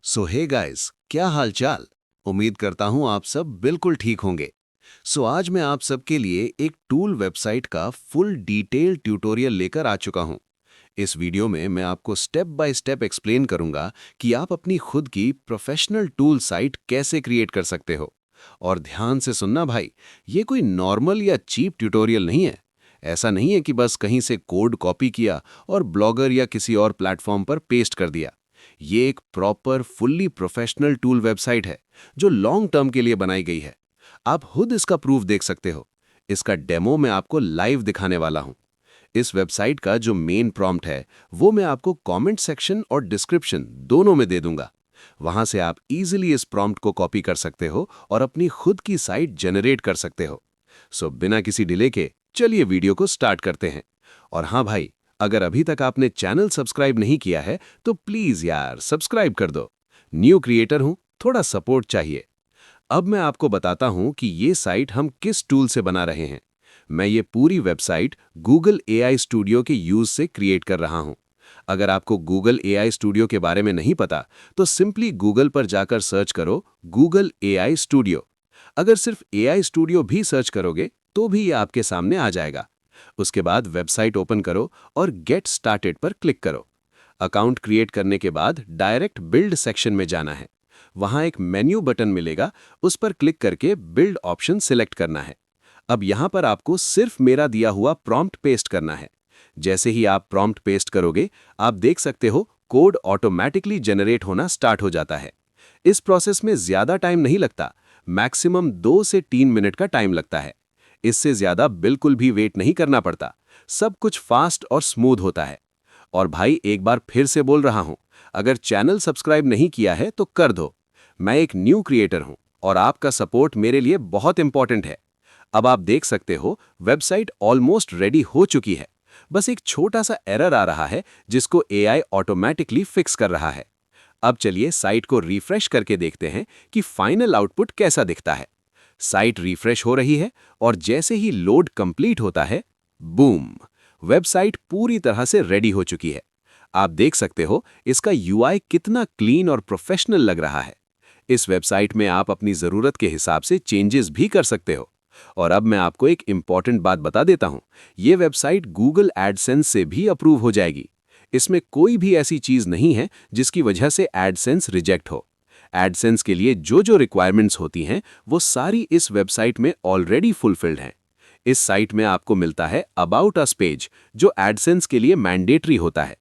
सो hey guys, क्या हालचाल। उम्मीद करता हूं आप सब बिल्कुल ठीक होंगे। आज मैं आप सबके लिए एक टूल वेबसाइट का फुल डिटेल ट्यूटोरियल लेकर आ चुका हूं। इस वीडियो में मैं आपको स्टेप बाय स्टेप एक्सप्लेन करूंगा कि आप अपनी खुद की प्रोफेशनल टूल साइट कैसे क्रिएट कर सकते हो। और ध्यान से सुनना भाई, ये कोई नॉर्मल या चीप ट्यूटोरियल नहीं है। ऐसा नहीं है कि बस कहीं से कोड कॉपी किया और ब्लॉगर या किसी और प्लेटफॉर्म पर पेस्ट कर दिया। ये एक proper fully professional tool website है जो लॉन्ग टर्म के लिए बनाई गई है। आप खुद इसका प्रूफ देख सकते हो। इसका डेमो मैं आपको लाइव दिखाने वाला हूं। इस वेबसाइट का जो मेन प्रॉम्प्ट है वो मैं आपको कमेंट सेक्शन और डिस्क्रिप्शन दोनों में दे दूंगा। वहां से आप इजीली इस प्रॉम्प्ट को कॉपी कर सकते हो और अपनी खुद की साइट जनरेट कर सकते हो। बिना किसी डिले के चलिए वीडियो को स्टार्ट करते हैं। और हाँ भाई, अगर अभी तक आपने चैनल सब्सक्राइब नहीं किया है तो प्लीज यार सब्सक्राइब कर दो। न्यू क्रिएटर हूं, थोड़ा सपोर्ट चाहिए। अब मैं आपको बताता हूं कि ये साइट हम किस टूल से बना रहे हैं। मैं ये पूरी वेबसाइट गूगल एआई स्टूडियो के यूज से क्रिएट कर रहा हूं। अगर आपको गूगल एआई स्टूडियो के बारे में नहीं पता तो सिंपली गूगल पर जाकर सर्च करो गूगल एआई स्टूडियो। अगर सिर्फ एआई स्टूडियो भी सर्च करोगे तो भी ये आपके सामने आ जाएगा। उसके बाद वेबसाइट ओपन करो और गेट स्टार्टेड पर क्लिक करो। अकाउंट क्रिएट करने के बाद डायरेक्ट बिल्ड सेक्शन में जाना है। वहां एक मेन्यू बटन मिलेगा, उस पर क्लिक करके बिल्ड ऑप्शन सिलेक्ट करना है। अब यहां पर आपको सिर्फ मेरा दिया हुआ प्रॉम्प्ट पेस्ट करना है। जैसे ही आप प्रॉम्प्ट पेस्ट करोगे, आप देख सकते हो कोड ऑटोमेटिकली जनरेट होना स्टार्ट हो जाता है। इस प्रोसेस में ज्यादा टाइम नहीं लगता, मैक्सिमम 2 से 3 मिनट का टाइम लगता है। इससे ज्यादा बिल्कुल भी वेट नहीं करना पड़ता। सब कुछ फास्ट और स्मूथ होता है। और भाई एक बार फिर से बोल रहा हूं, अगर चैनल सब्सक्राइब नहीं किया है तो कर दो। मैं एक न्यू क्रिएटर हूं और आपका सपोर्ट मेरे लिए बहुत इंपॉर्टेंट है। अब आप देख सकते हो वेबसाइट ऑलमोस्ट रेडी हो चुकी है। बस एक छोटा सा एरर आ रहा है जिसको एआई ऑटोमेटिकली फिक्स कर रहा है। अब चलिए साइट को रिफ्रेश करके देखते हैं कि फाइनल आउटपुट कैसा दिखता है। साइट रिफ्रेश हो रही है और जैसे ही लोड कंप्लीट होता है, बूम, वेबसाइट पूरी तरह से रेडी हो चुकी है। आप देख सकते हो इसका यूआई कितना क्लीन और प्रोफेशनल लग रहा है। इस वेबसाइट में आप अपनी ज़रूरत के हिसाब से चेंजेस भी कर सकते हो। और अब मैं आपको एक इंपॉर्टेंट बात बता देता हूं, ये वेबसाइट गूगल एडसेंस से भी अप्रूव हो जाएगी। इसमें कोई भी ऐसी चीज़ नहीं है जिसकी वजह से एडसेंस रिजेक्ट हो। एडसेंस के लिए जो जो रिक्वायरमेंट्स होती हैं वो सारी इस वेबसाइट में ऑलरेडी फुलफिल्ड हैं। इस साइट में आपको मिलता है अबाउट अस पेज, जो एडसेंस के लिए मैंडेटरी होता है।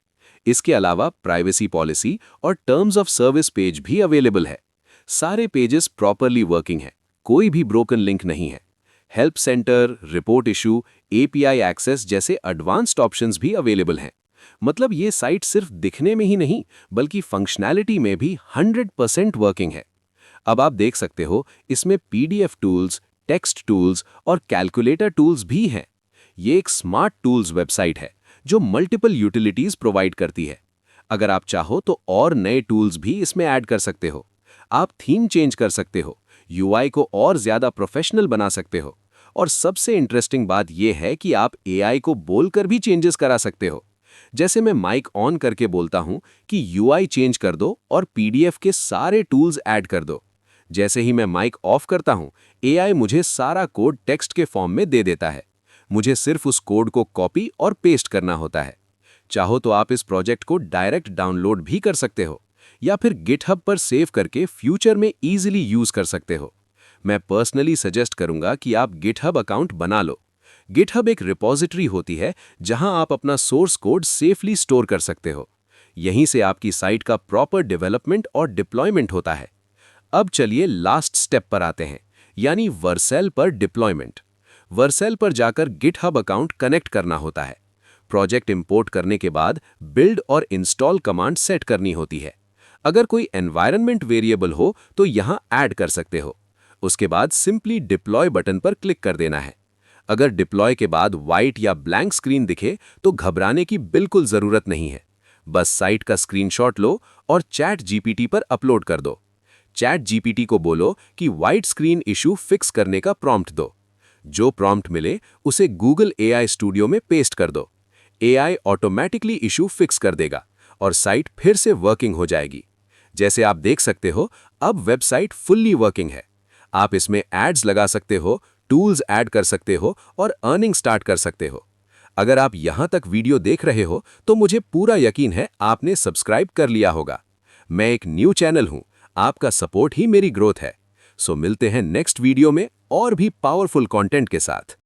इसके अलावा प्राइवेसी पॉलिसी और टर्म्स ऑफ सर्विस पेज भी अवेलेबल है। सारे पेजेस प्रॉपरली वर्किंग है, कोई भी ब्रोकन लिंक नहीं है। Help centre, report issue, API access जैसे एडवांस्ड ऑप्शंस भी अवेलेबल हैं। मतलब ये साइट सिर्फ दिखने में ही नहीं बल्कि फंक्शनैलिटी में भी 100% वर्किंग है। अब आप देख सकते हो इसमें पीडीएफ टूल्स, टेक्स्ट टूल्स और कैलकुलेटर टूल्स भी हैं। ये एक स्मार्ट टूल्स वेबसाइट है जो मल्टीपल यूटिलिटीज प्रोवाइड करती है। अगर आप चाहो तो और नए टूल्स भी इसमें ऐड कर सकते हो। आप थीम चेंज कर सकते हो, यूआई को और ज्यादा प्रोफेशनल बना सकते हो। और सबसे इंटरेस्टिंग बात यह है कि आप एआई को बोलकर भी चेंजेस करा सकते हो। जैसे मैं माइक ऑन करके बोलता हूं कि यूआई चेंज कर दो और पीडीएफ के सारे टूल्स ऐड कर दो। जैसे ही मैं माइक ऑफ करता हूं, एआई मुझे सारा कोड टेक्स्ट के फॉर्म में दे देता है। मुझे सिर्फ उस कोड को कॉपी और पेस्ट करना होता है। चाहो तो आप इस प्रोजेक्ट को डायरेक्ट डाउनलोड भी कर सकते हो या फिर गिटहब पर सेव करके फ्यूचर में इजीली यूज कर सकते हो। मैं पर्सनली सजेस्ट करूंगा कि आप गिटहब अकाउंट बना लो। गिटहब एक रिपॉजिटरी होती है जहां आप अपना सोर्स कोड सेफली स्टोर कर सकते हो। यहीं से आपकी साइट का प्रॉपर डेवलपमेंट और डिप्लॉयमेंट होता है। अब चलिए लास्ट स्टेप पर आते हैं, यानी वर्सेल पर डिप्लॉयमेंट। वर्सेल पर जाकर गिटहब अकाउंट कनेक्ट करना होता है। प्रोजेक्ट इंपोर्ट करने के बाद बिल्ड और इंस्टॉल कमांड सेट करनी होती है। अगर कोई एनवायरनमेंट वेरिएबल हो तो यहां ऐड कर सकते हो। उसके बाद सिंपली डिप्लॉय बटन पर क्लिक कर देना है। अगर डिप्लॉय के बाद व्हाइट या ब्लैंक स्क्रीन दिखे तो घबराने की बिल्कुल जरूरत नहीं है। बस साइट का स्क्रीनशॉट लो और चैट जीपीटी पर अपलोड कर दो। चैट जीपीटी को बोलो कि व्हाइट स्क्रीन इशू फिक्स करने का प्रॉम्प्ट दो। जो प्रॉम्प्ट मिले उसे गूगल एआई स्टूडियो में पेस्ट कर दो। एआई ऑटोमेटिकली इशू फिक्स कर देगा और साइट फिर से वर्किंग हो जाएगी। जैसे आप देख सकते हो, अब वेबसाइट फुल्ली वर्किंग है। आप इसमें एड्स लगा सकते हो, टूल्स ऐड कर सकते हो और अर्निंग स्टार्ट कर सकते हो। अगर आप यहाँ तक वीडियो देख रहे हो तो मुझे पूरा यकीन है आपने सब्सक्राइब कर लिया होगा। मैं एक न्यू चैनल हूँ, आपका सपोर्ट ही मेरी ग्रोथ है। सो मिलते हैं नेक्स्ट वीडियो में और भी पावरफुल कंटेंट के साथ।